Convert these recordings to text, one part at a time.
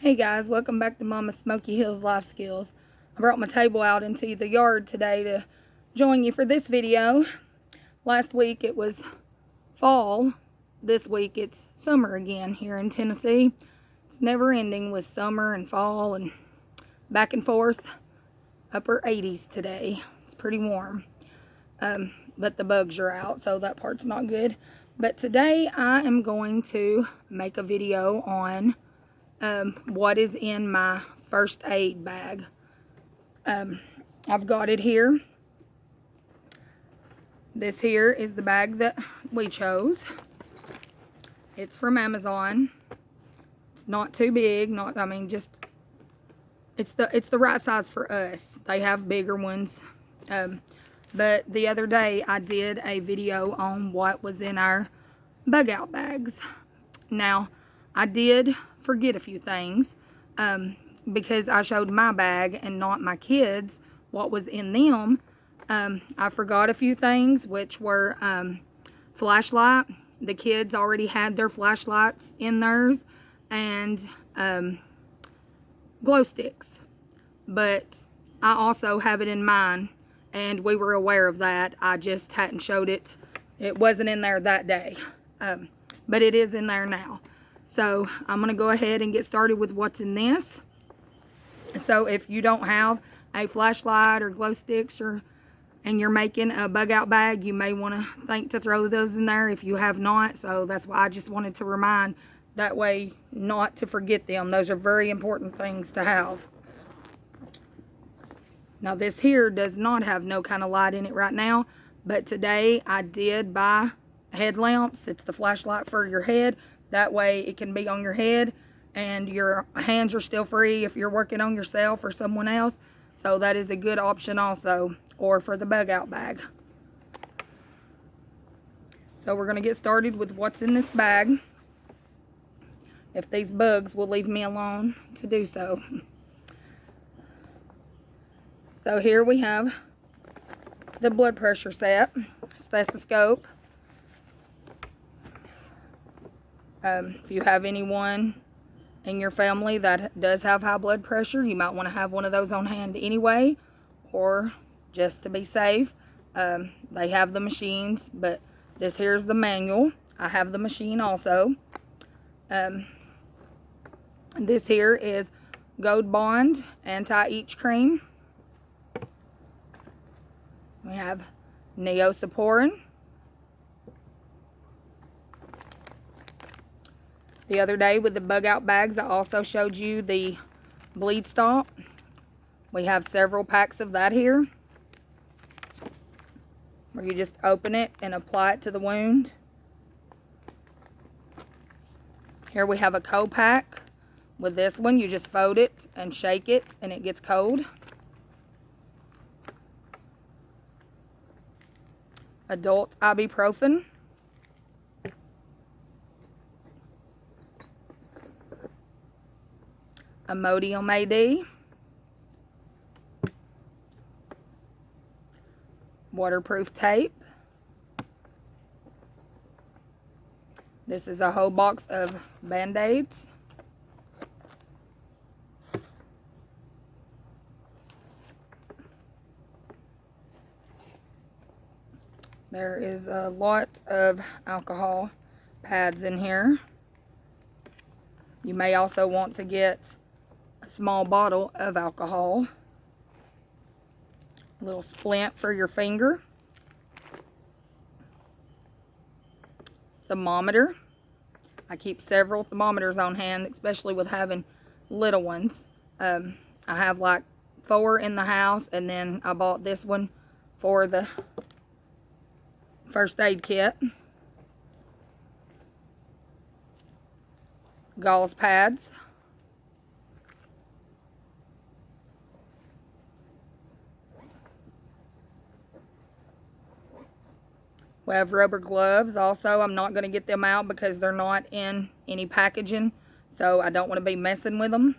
Hey guys, welcome back to Mama Smoky Hills Life Skills. I brought my table out into the yard today to join you for this video. Last week it was fall. This week it's summer again here in Tennessee. It's never ending with summer and fall and back and forth. Upper 80s today. It's pretty warm. But the bugs are out, so that part's not good. But today I am going to make a video on what is in my first aid bag. I've got it here. This here is the bag that we chose. It's from Amazon. It's not too big, it's the right size for us. They have bigger ones. But the other day I did a video on what was in our bug out bags. Now, I did forget a few things because I showed my bag and not my kids what was in them. I forgot a few things, which were flashlight. The kids already had their flashlights in theirs, and glow sticks. But I also have it in mine, and we were aware of that. I just hadn't showed it. It wasn't in there that day, but it is in there now. So I'm going to go ahead and get started with what's in this. So if you don't have a flashlight or glow sticks and you're making a bug out bag, you may want to think to throw those in there if you have not. So that's why I just wanted to remind, that way not to forget them. Those are very important things to have. Now this here does not have no kind of light in it right now, but today I did buy headlamps. It's the flashlight for your head. That way it can be on your head and your hands are still free if you're working on yourself or someone else. So that is a good option also, or for the bug out bag. So we're going to get started with what's in this bag. If these bugs will leave me alone to do so. So here we have the blood pressure set, stethoscope. If you have anyone in your family that does have high blood pressure, you might want to have one of those on hand anyway, or just to be safe. They have the machines, but this here's the manual. I have the machine also. This here is Gold Bond Anti-Itch Cream. We have Neosporin. The other day with the bug out bags, I also showed you the bleed stop. We have several packs of that here, where you just open it and apply it to the wound. Here we have a cold pack. With this one, you just fold it and shake it and it gets cold. Adult ibuprofen. Imodium AD. Waterproof tape. This is a whole box of Band-Aids. There is a lot of alcohol pads in here. You may also want to get a small bottle of alcohol. A little splint for your finger. Thermometer. I keep several thermometers on hand, especially with having little ones. I have like 4 in the house, and then I bought this one for the first aid kit. Gauze pads. We have rubber gloves also. I'm not going to get them out because they're not in any packaging, so I don't want to be messing with them.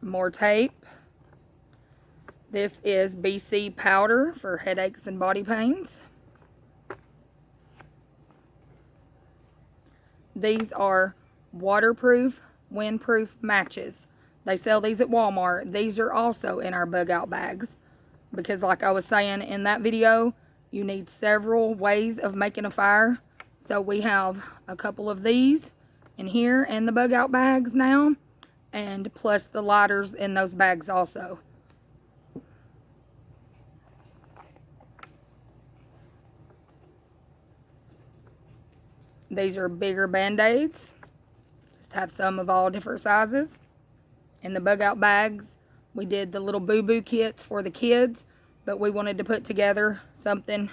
More tape. This is BC powder for headaches and body pains. These are waterproof, windproof matches. They sell these at Walmart. These are also in our bug out bags. Because like I was saying in that video, you need several ways of making a fire. So we have a couple of these in here in the bug out bags now. And plus the lighters in those bags also. These are bigger band-aids. Just have some of all different sizes. In the bug out bags, we did the little boo-boo kits for the kids, but we wanted to put together something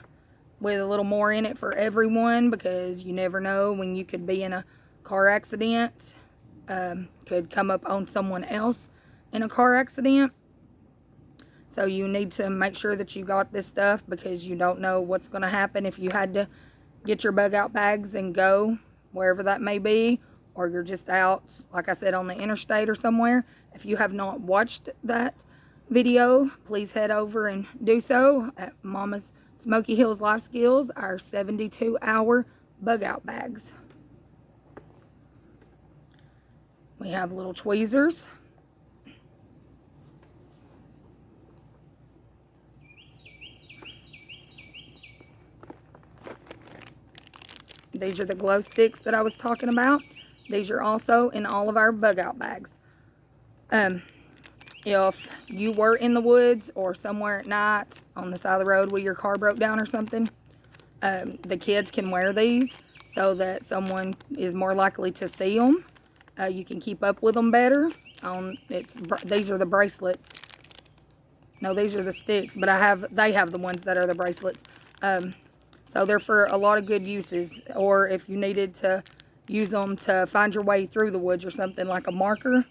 with a little more in it for everyone, because you never know when you could be in a car accident, could come up on someone else in a car accident. So you need to make sure that you got this stuff, because you don't know what's going to happen if you had to get your bug out bags and go wherever that may be, or you're just out, like I said, on the interstate or somewhere. If you have not watched that video, please head over and do so at Mama's Smoky Hills Life Skills, our 72-hour bug out bags. We have little tweezers. These are the glow sticks that I was talking about. These are also in all of our bug out bags. If you were in the woods or somewhere at night on the side of the road where your car broke down or something, the kids can wear these so that someone is more likely to see them. You can keep up with them better. These are the bracelets. No, these are the sticks, but they have the ones that are the bracelets. So they're for a lot of good uses, or if you needed to use them to find your way through the woods or something, like a marker.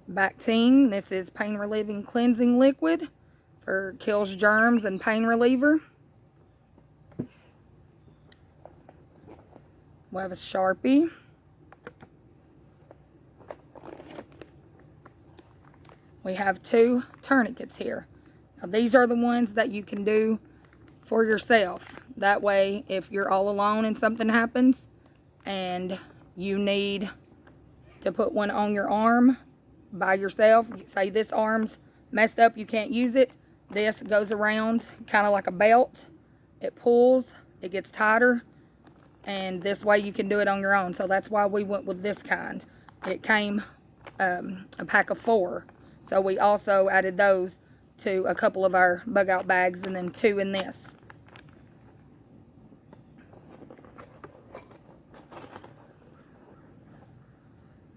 Bactine, this is pain relieving cleansing liquid for kills germs and pain reliever. We have a Sharpie. We have 2 tourniquets here. Now these are the ones that you can do for yourself. That way, if you're all alone and something happens and you need to put one on your arm by yourself, say this arm's messed up, you can't use it, this goes around kind of like a belt. It pulls, it gets tighter, and this way you can do it on your own. So that's why we went with this kind. It came a pack of 4. So we also added those to a couple of our bug out bags, and then 2 in this.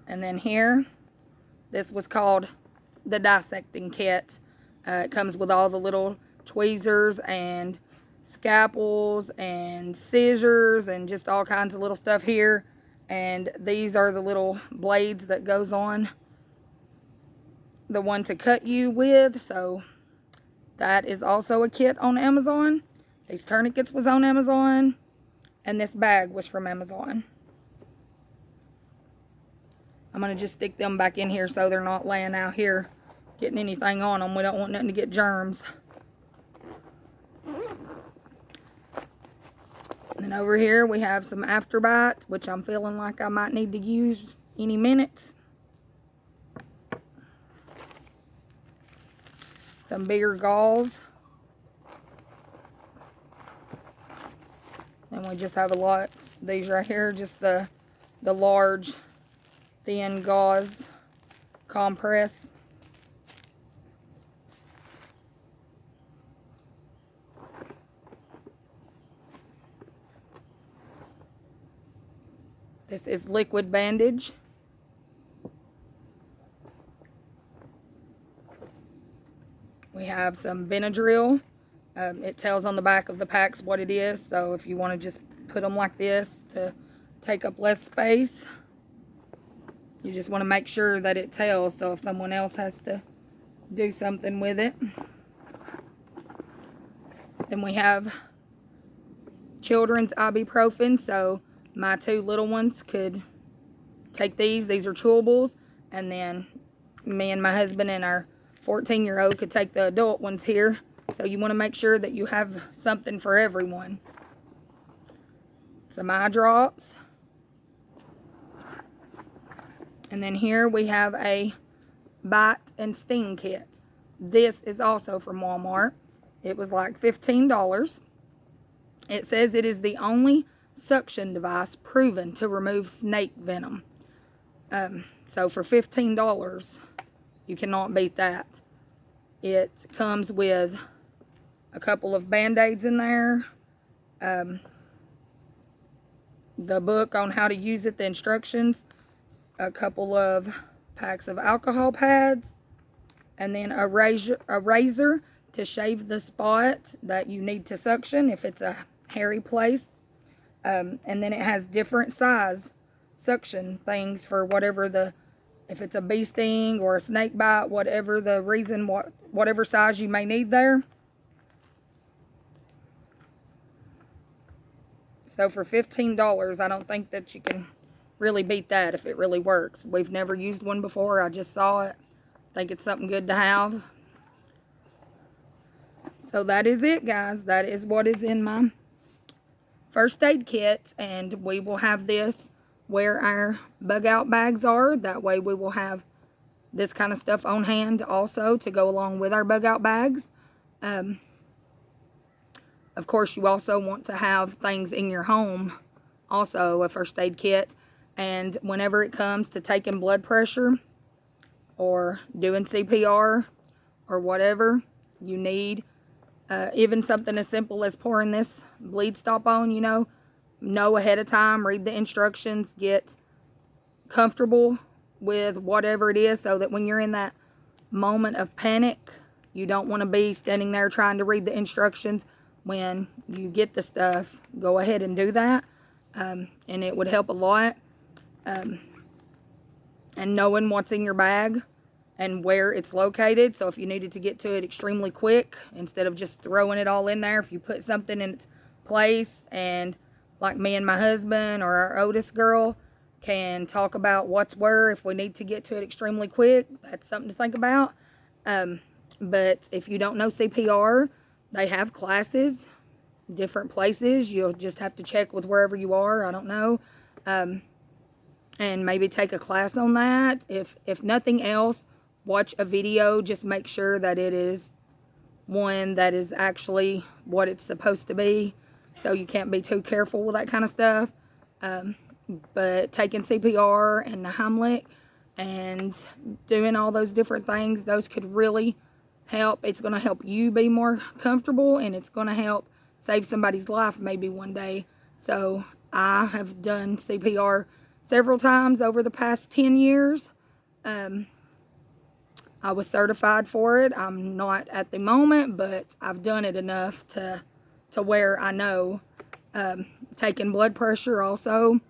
And then here, this was called the dissecting kit. It comes with all the little tweezers and scalpels and scissors and just all kinds of little stuff here. And these are the little blades that goes on the one to cut you with. So that is also a kit on Amazon. These tourniquets was on Amazon, and this bag was from Amazon. I'm going to just stick them back in here so they're not laying out here getting anything on them. We don't want nothing to get germs. And then over here we have some Afterbites, which I'm feeling like I might need to use any minute. Some bigger gauze. And we just have a lot. These right here, just the large, thin gauze compress. This is liquid bandage. We have some Benadryl. It tells on the back of the packs what it is, so if you want to just put them like this to take up less space, you just want to make sure that it tells, so if someone else has to do something with it. Then we have children's ibuprofen, so my 2 little ones could take these. These are chewables, and then me and my husband and our 14-year-old could take the adult ones here. So you want to make sure that you have something for everyone. Some eye drops. And then here we have a bite and sting kit. This is also from Walmart. It was like $15. It says it is the only suction device proven to remove snake venom. So for $15, you cannot beat that. It comes with a couple of Band-Aids in there. The book on how to use it, the instructions. A couple of packs of alcohol pads. And then a razor to shave the spot that you need to suction if it's a hairy place. And then it has different size suction things for whatever if it's a bee sting or a snake bite, whatever the reason, whatever size you may need there. So for $15, I don't think that you can really beat that if it really works. We've never used one before. I just saw it. I think it's something good to have. So that is it, guys. That is what is in my first aid kit. And we will have this where our bug out bags are. That way we will have this kind of stuff on hand also to go along with our bug out bags. Of course, you also want to have things in your home, also a first aid kit. And whenever it comes to taking blood pressure or doing CPR or whatever you need, even something as simple as pouring this bleed stop on, know ahead of time, read the instructions, get comfortable with whatever it is so that when you're in that moment of panic, you don't want to be standing there trying to read the instructions. When you get the stuff, go ahead and do that, and it would help a lot. And knowing what's in your bag and where it's located. So if you needed to get to it extremely quick, instead of just throwing it all in there, if you put something in its place, and like me and my husband or our oldest girl can talk about what's where if we need to get to it extremely quick, that's something to think about. But if you don't know CPR, they have classes, different places. You'll just have to check with wherever you are. I don't know. And maybe take a class on that. If nothing else, watch a video. Just make sure that it is one that is actually what it's supposed to be. So you can't be too careful with that kind of stuff. But taking CPR and the Heimlich and doing all those different things, those could really help. It's going to help you be more comfortable, and it's going to help save somebody's life maybe one day. So I have done CPR several times over the past 10 years. I was certified for it. I'm not at the moment, but I've done it enough to where I know. Taking blood pressure also.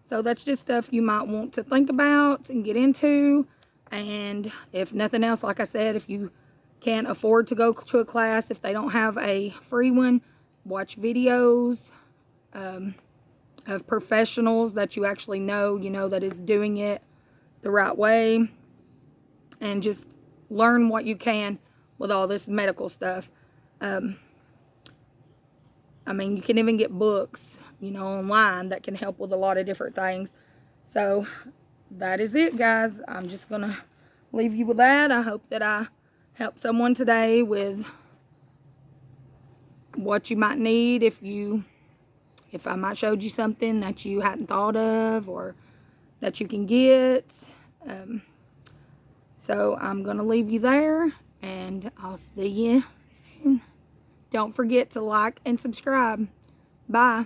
So that's just stuff you might want to think about and get into. And if nothing else, like I said, if you can't afford to go to a class, if they don't have a free one, watch videos of professionals that you actually know, that is doing it the right way. And just learn what you can with all this medical stuff. I mean, you can even get books, online that can help with a lot of different things. So that is it, guys. I'm just going to leave you with that. I hope that I helped someone today with what you might need if I might showed you something that you hadn't thought of or that you can get. So I'm going to leave you there, and I'll see you soon. Don't forget to like and subscribe. Bye.